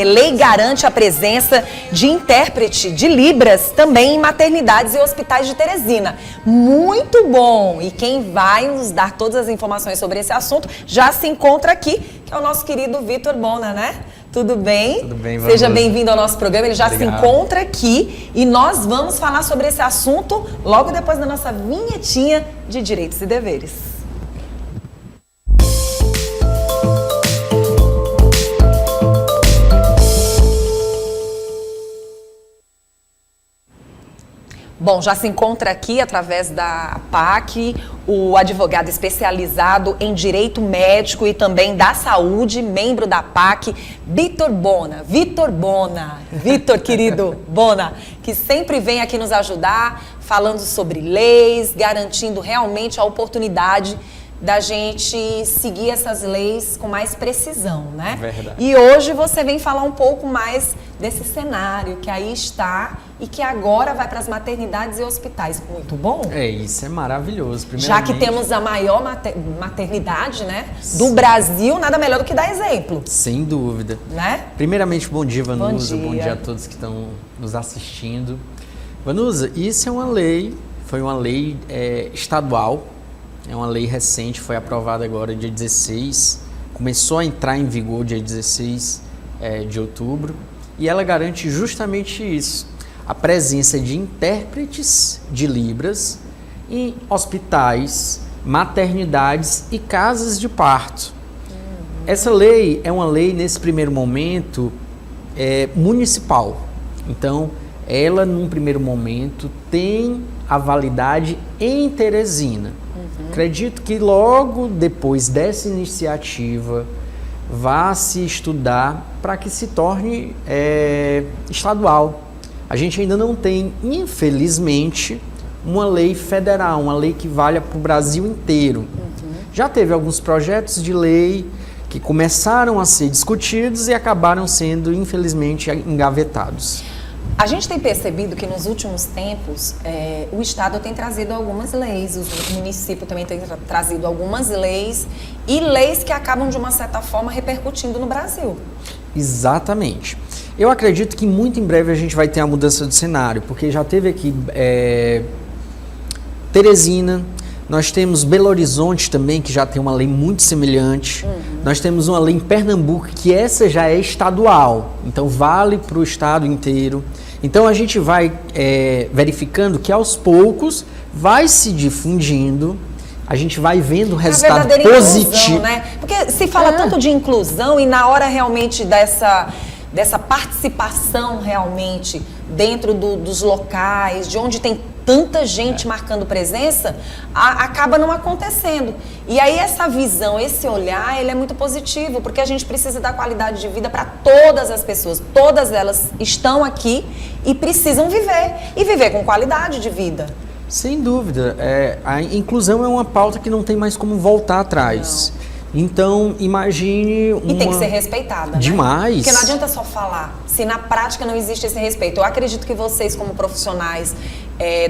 lei garante a presença de intérprete de Libras também em maternidades e hospitais de Teresina. Muito bom! E quem vai nos dar todas as informações sobre esse assunto já se encontra aqui, que é o nosso querido Vitor Bona, né? Tudo bem? Tudo bem, Seja bem-vindo ao nosso programa. Ele já Obrigado. se encontra aqui e nós vamos falar sobre esse assunto logo depois da nossa vinhetinha de Direitos e Deveres. Bom, já se encontra aqui através da PAC o advogado especializado em direito médico e também da saúde, membro da PAC, Vitor Bona. Vitor, querido Bona, que sempre vem aqui nos ajudar, falando sobre leis, garantindo realmente a oportunidade da gente seguir essas leis com mais precisão, né? Verdade. E hoje você vem falar um pouco mais desse cenário que aí está e que agora vai para as maternidades e hospitais. Muito bom? Isso é maravilhoso. Já que temos a maior maternidade, né, do Brasil, nada melhor do que dar exemplo. Sem dúvida. Né? Primeiramente, bom dia, Vanusa. Bom dia a todos que estão nos assistindo. Vanusa, isso é uma lei, foi uma lei estadual. É uma lei recente, foi aprovada agora dia 16, começou a entrar em vigor dia 16 de outubro, e ela garante justamente isso, a presença de intérpretes de Libras em hospitais, maternidades e casas de parto. Essa lei é uma lei, nesse primeiro momento, municipal. Então, ela, num primeiro momento, tem a validade em Teresina. Acredito que logo depois dessa iniciativa vá se estudar para que se torne estadual. A gente ainda não tem, infelizmente, uma lei federal, uma lei que valha para o Brasil inteiro. Já teve alguns projetos de lei que começaram a ser discutidos e acabaram sendo, infelizmente, engavetados. A gente tem percebido que nos últimos tempos o Estado tem trazido algumas leis, o município também tem trazido algumas leis e leis que acabam de uma certa forma repercutindo no Brasil. Exatamente. Eu acredito que muito em breve a gente vai ter a mudança do cenário, porque já teve aqui Teresina, nós temos Belo Horizonte também, que já tem uma lei muito semelhante. Nós temos uma lei em Pernambuco, que essa já é estadual, então vale para o estado inteiro. Então a gente vai verificando que aos poucos vai se difundindo, a gente vai vendo o resultado positivo. Inclusão, né? Porque se fala tanto de inclusão e na hora realmente dessa participação realmente dentro dos locais, de onde tem tanta gente marcando presença, acaba não acontecendo. E aí essa visão, esse olhar, ele é muito positivo, porque a gente precisa dar qualidade de vida para todas as pessoas. Todas elas estão aqui e precisam viver, e viver com qualidade de vida. Sem dúvida. A inclusão é uma pauta que não tem mais como voltar atrás. Não. Então, imagine E tem que ser respeitada, demais. Né? Porque não adianta só falar, se na prática não existe esse respeito. Eu acredito que vocês, como profissionais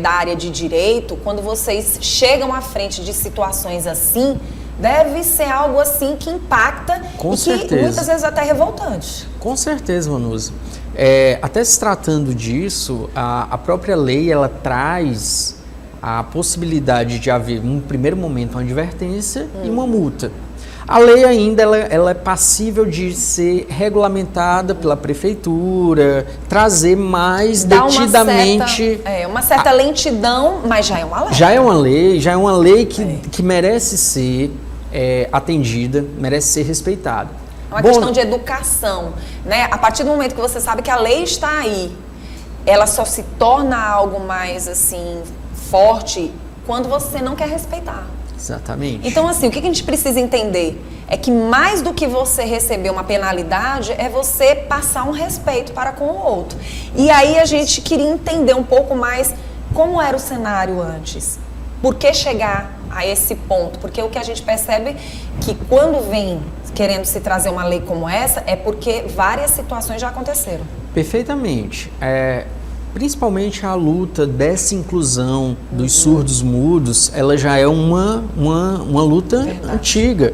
da área de direito, quando vocês chegam à frente de situações assim, deve ser algo assim que impacta Com e certeza. Que muitas vezes até revoltante. Com certeza, Vanusa. Até se tratando disso, a própria lei, ela traz a possibilidade de haver, num primeiro momento, uma advertência e uma multa. A lei ainda ela é passível de ser regulamentada pela prefeitura, trazer mais detidamente... Uma certa lentidão, mas já é uma lei. Já é uma lei que merece ser atendida, merece ser respeitada. É uma questão de educação, né? A partir do momento que você sabe que a lei está aí, ela só se torna algo mais, assim, forte quando você não quer respeitar. Exatamente. Então, assim, o que a gente precisa entender é que mais do que você receber uma penalidade, é você passar um respeito para com o outro. E aí a gente queria entender um pouco mais como era o cenário antes. Por que chegar a esse ponto? Porque o que a gente percebe é que quando vem querendo se trazer uma lei como essa, é porque várias situações já aconteceram. Perfeitamente. Principalmente a luta dessa inclusão dos surdos mudos, ela já é uma luta antiga.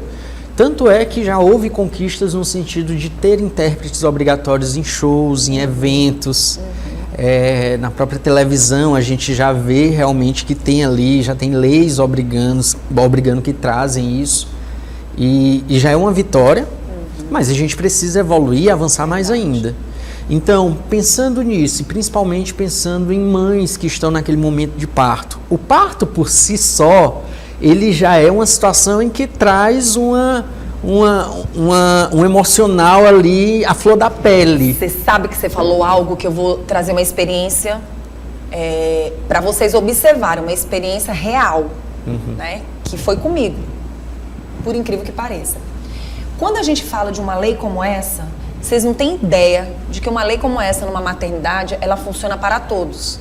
Tanto é que já houve conquistas no sentido de ter intérpretes obrigatórios em shows, em eventos. Na própria televisão a gente já vê realmente que tem ali, já tem leis obrigando que trazem isso. E já é uma vitória, mas a gente precisa evoluir e avançar mais ainda. Então, pensando nisso, e principalmente pensando em mães que estão naquele momento de parto. O parto por si só, ele já é uma situação em que traz um emocional ali, à flor da pele. Você sabe que você falou algo que eu vou trazer uma experiência para vocês observarem, uma experiência real, né? Que foi comigo, por incrível que pareça. Quando a gente fala de uma lei como essa, vocês não têm ideia de que uma lei como essa numa maternidade, ela funciona para todos.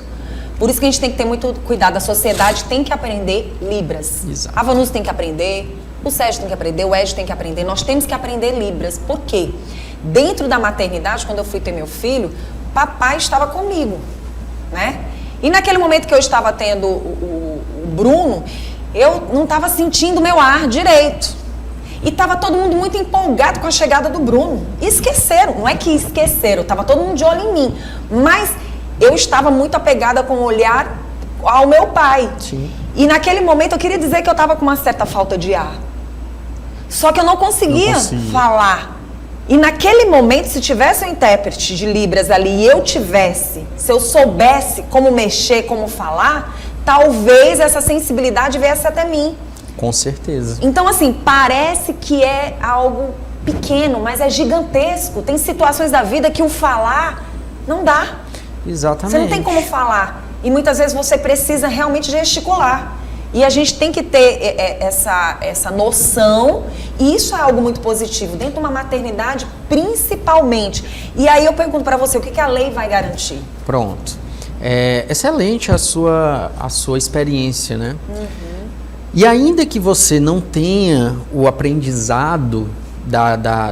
Por isso que a gente tem que ter muito cuidado. A sociedade tem que aprender Libras. Exato. A Vanusa tem que aprender, o Sérgio tem que aprender, o Ed tem que aprender. Nós temos que aprender Libras. Por quê? Dentro da maternidade, quando eu fui ter meu filho, papai estava comigo, né? E naquele momento que eu estava tendo o Bruno, eu não estava sentindo meu ar direito. E estava todo mundo muito empolgado com a chegada do Bruno. E esqueceram, não é que esqueceram, estava todo mundo de olho em mim. Mas eu estava muito apegada com o olhar ao meu pai. Sim. E naquele momento eu queria dizer que eu estava com uma certa falta de ar. Só que eu não conseguia falar. E naquele momento, se tivesse um intérprete de Libras ali e eu tivesse, se eu soubesse como mexer, como falar, talvez essa sensibilidade viesse até mim. Com certeza. Então, assim, parece que é algo pequeno, mas é gigantesco. Tem situações da vida que o falar não dá. Exatamente. Você não tem como falar. E muitas vezes você precisa realmente gesticular. E a gente tem que ter essa noção, e isso é algo muito positivo, dentro de uma maternidade, principalmente. E aí eu pergunto para você, o que a lei vai garantir? Pronto. Excelente a sua experiência, né? E ainda que você não tenha o aprendizado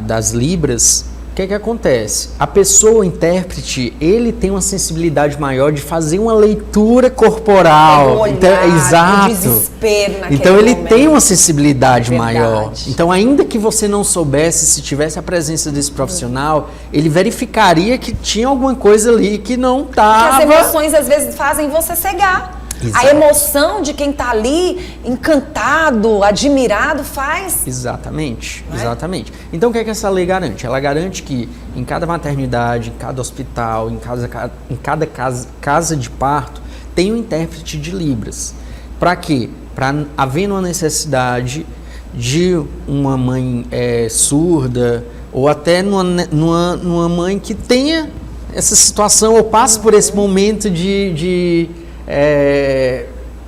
das Libras, o que acontece? A pessoa, o intérprete, ele tem uma sensibilidade maior de fazer uma leitura corporal. Olhar, então, exato. O desespero naquele então ele momento. tem uma sensibilidade Verdade. maior. Então, ainda que você não soubesse, se tivesse a presença desse profissional, ele verificaria que tinha alguma coisa ali que não estava. Porque as emoções às vezes fazem você cegar. Exato. A emoção de quem está ali, encantado, admirado, faz. Exatamente, Não é? exatamente. Então o que essa lei garante? Ela garante que em cada maternidade, em cada hospital, em cada casa de parto, tem um intérprete de Libras. Para quê? Para havendo uma necessidade de uma mãe surda, ou até numa mãe que tenha essa situação, ou passe por esse momento de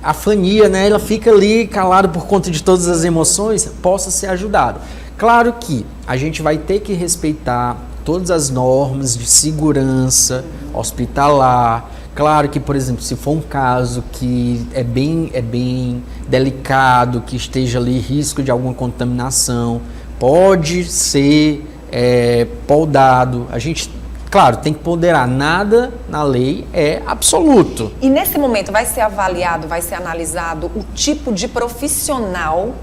afania, né? Ela fica ali calada por conta de todas as emoções, possa ser ajudado. Claro que a gente vai ter que respeitar todas as normas de segurança hospitalar. Claro que, por exemplo, se for um caso que é bem delicado, que esteja ali risco de alguma contaminação, pode ser podado. A gente, claro, tem que ponderar, nada na lei é absoluto. E nesse momento vai ser avaliado, vai ser analisado o tipo de profissional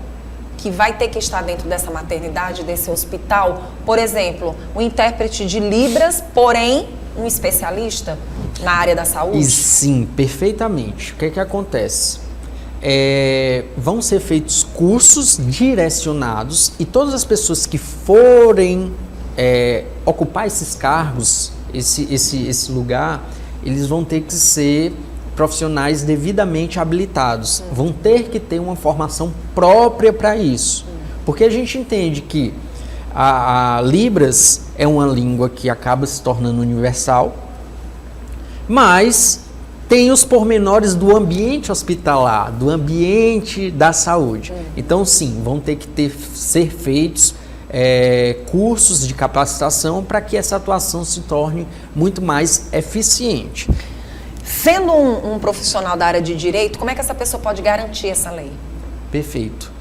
que vai ter que estar dentro dessa maternidade, desse hospital. Por exemplo, um intérprete de Libras, porém um especialista na área da saúde? E sim, perfeitamente. O que acontece? Vão ser feitos cursos direcionados e todas as pessoas que forem ocupar esses cargos, esse lugar, eles vão ter que ser profissionais devidamente habilitados. Vão ter que ter uma formação própria para isso. Porque a gente entende que a Libras é uma língua que acaba se tornando universal, mas tem os pormenores do ambiente hospitalar, do ambiente da saúde. Então, sim, vão ter que ser feitos cursos de capacitação para que essa atuação se torne muito mais eficiente. Sendo um profissional da área de direito, como é que essa pessoa pode garantir essa lei? Perfeito.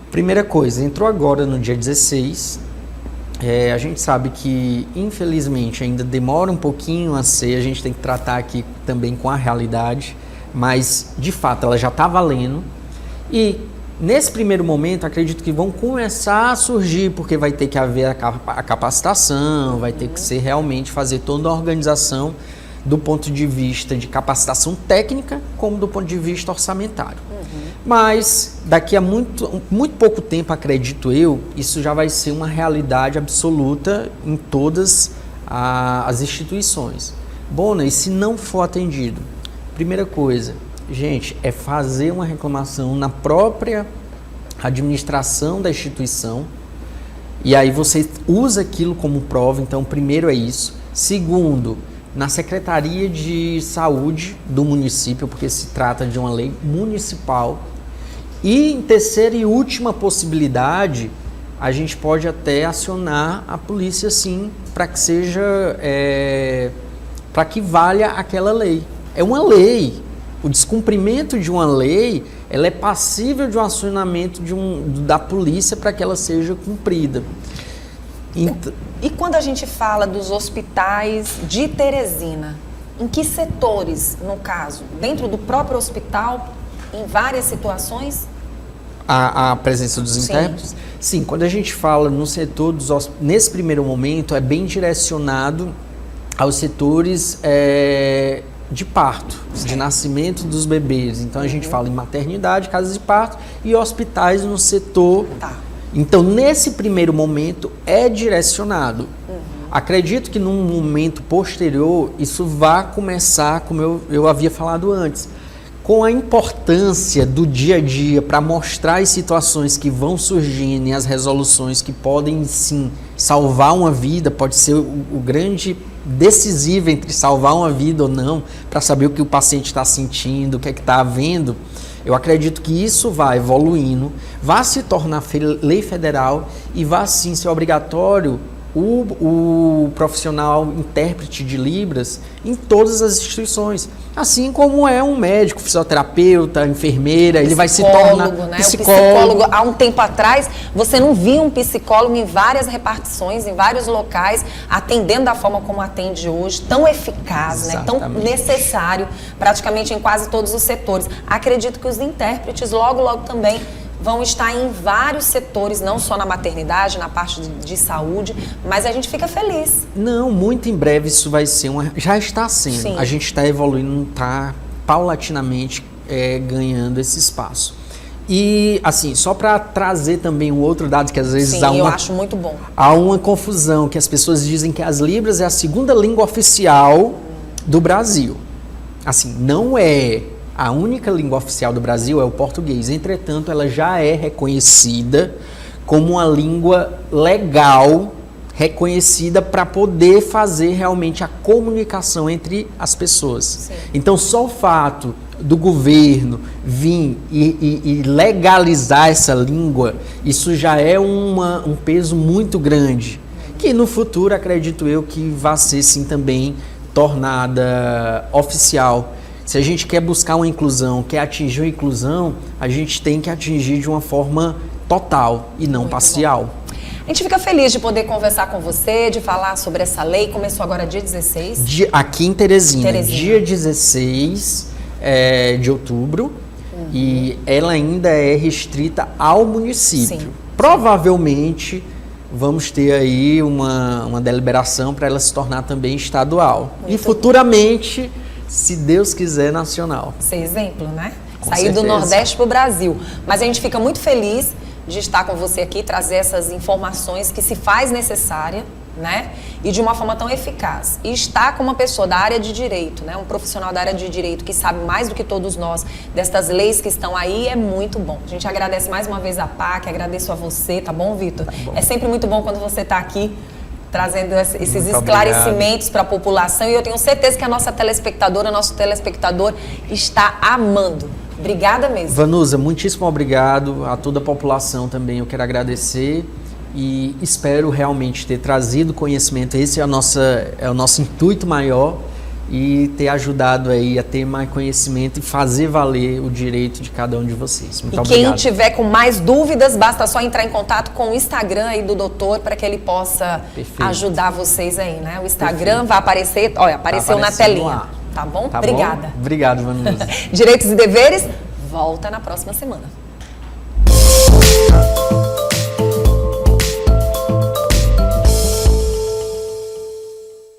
Primeira coisa, entrou agora no dia 16. A gente sabe que, infelizmente, ainda demora um pouquinho a ser, a gente tem que tratar aqui também com a realidade, mas, de fato, ela já está valendo. E Nesse primeiro momento, acredito que vão começar a surgir, porque vai ter que haver a capacitação, vai ter que ser realmente fazer toda a organização do ponto de vista de capacitação técnica, como do ponto de vista orçamentário. Mas daqui a muito pouco tempo, acredito eu, isso já vai ser uma realidade absoluta em todas as instituições. Bom, e se não for atendido, primeira coisa, gente, é fazer uma reclamação na própria administração da instituição, e aí você usa aquilo como prova. Então, primeiro é isso. Segundo, na Secretaria de Saúde do município, porque se trata de uma lei municipal. E em terceira e última possibilidade, a gente pode até acionar a polícia, sim, para que seja, para que valha aquela lei. É uma lei. O descumprimento de uma lei, ela é passível de um acionamento da polícia para que ela seja cumprida. Então, e quando a gente fala dos hospitais de Teresina, em que setores, no caso? Dentro do próprio hospital, em várias situações? A presença dos intérpretes? Sim, quando a gente fala no setor nesse primeiro momento, é bem direcionado aos setores de parto, de nascimento dos bebês. Então a gente fala em maternidade, casas de parto e hospitais no setor. Tá. Então, nesse primeiro momento, é direcionado. Acredito que num momento posterior, isso vai começar, como eu havia falado antes, com a importância do dia a dia para mostrar as situações que vão surgindo e as resoluções que podem, sim, salvar uma vida, pode ser o grande decisivo entre salvar uma vida ou não, para saber o que o paciente está sentindo, o que é que está havendo. Eu acredito que isso vai evoluindo, vai se tornar lei federal e vai sim ser obrigatório o profissional intérprete de Libras em todas as instituições. Assim como é um médico, fisioterapeuta, enfermeira, ele vai se tornar psicólogo. Há um tempo atrás, você não via um psicólogo em várias repartições, em vários locais, atendendo da forma como atende hoje, tão eficaz, né? Tão necessário, praticamente em quase todos os setores. Acredito que os intérpretes logo também vão estar em vários setores, não só na maternidade, na parte de saúde, mas a gente fica feliz. Não, muito em breve isso vai ser já está sendo. Sim. A gente está evoluindo, está paulatinamente ganhando esse espaço. E, assim, só para trazer também um outro dado que às vezes eu acho muito bom. Há uma confusão, que as pessoas dizem que as Libras é a segunda língua oficial do Brasil. Assim, não é. A única língua oficial do Brasil é o português. Entretanto, ela já é reconhecida como uma língua legal, reconhecida para poder fazer realmente a comunicação entre as pessoas. Sim. Então, só o fato do governo vir e legalizar essa língua, isso já é um peso muito grande, que no futuro, acredito eu, que vai ser sim também tornada oficial. Se a gente quer buscar uma inclusão, quer atingir uma inclusão, a gente tem que atingir de uma forma total e não parcial. A gente fica feliz de poder conversar com você, de falar sobre essa lei. Começou agora dia 16? Aqui em Teresina. Dia 16 de outubro. E ela ainda é restrita ao município. Sim. Provavelmente vamos ter aí uma deliberação para ela se tornar também estadual. E futuramente, se Deus quiser, nacional. Ser exemplo, né? Sair do Nordeste para o Brasil. Mas a gente fica muito feliz de estar com você aqui, trazer essas informações que se faz necessária, né? E de uma forma tão eficaz. E estar com uma pessoa da área de direito, né? Um profissional da área de direito que sabe mais do que todos nós destas leis que estão aí é muito bom. A gente agradece mais uma vez a PAC, agradeço a você, tá bom, Vitor? Tá bom. É sempre muito bom quando você está aqui trazendo esses esclarecimentos para a população, e eu tenho certeza que a nossa telespectadora, nosso telespectador está amando. Obrigada mesmo. Vanusa, muitíssimo obrigado a toda a população também. Eu quero agradecer e espero realmente ter trazido conhecimento. Esse é o nosso intuito maior, e ter ajudado aí a ter mais conhecimento e fazer valer o direito de cada um de vocês. Muito obrigado. Quem tiver com mais dúvidas, basta só entrar em contato com o Instagram aí do doutor para que ele possa ajudar vocês aí, né? O Instagram vai aparecer, olha, apareceu na telinha. Lá. Tá bom? Tá Obrigada. Bom? Obrigado, Vanusa. Direitos e Deveres volta na próxima semana. Tchau.